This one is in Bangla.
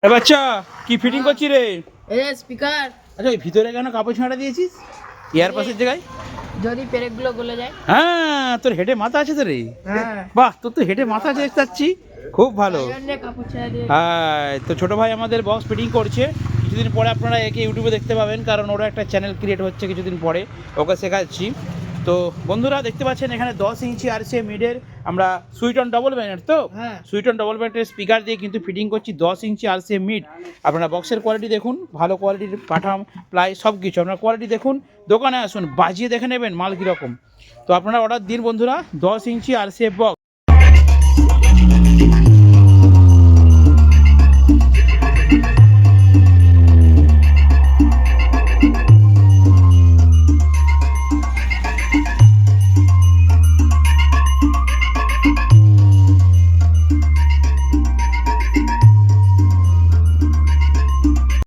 এ বাচ্চা কি ফিটিং করছি রে? স্পিকার। আচ্ছা ওই ভিতরে কেন কাপড় ছাঁটা দিয়েছিস ইয়ার পাশের জায়গায়? যদি পেরেকগুলো গলে যায়। হ্যাঁ তোর হেডে মাথা আছে তো রে। হ্যাঁ, বাহ তোর তো হেডে মাথা আছে দেখতে পাচ্ছি, খুব ভালো। কাপড় ছেড়ে দিয়ে। হ্যাঁ তো ছোটো ভাই আমাদের বক্স ফিটিং করছে, কিছুদিন পরে আপনারা একে ইউটিউবে দেখতে পাবেন, কারণ ওরা একটা চ্যানেল ক্রিয়েট হচ্ছে কিছুদিন পরে, ওকে শেখাচ্ছি। তো বন্ধুরা দেখতে পাচ্ছেন এখানে 10 ইঞ্চি RCA মিডের আমরা সুইট অন ডবল ব্যান্ডের তো হ্যাঁ। সুইট অন ডবল ব্যান্ডের স্পিকার দিয়ে কিন্তু ফিটিং করছি 10 ইঞ্চি RCA মিড। আপনারা বক্সের কোয়ালিটি দেখুন, ভালো কোয়ালিটির কাঠাম প্লাই সব কিছু আপনারা কোয়ালিটি দেখুন, দোকানে আসুন বাজিয়ে দেখে নেবেন মাল কীরকম। তো আপনারা অর্ডার দিন বন্ধুরা, 10 ইঞ্চি RCA বক্স।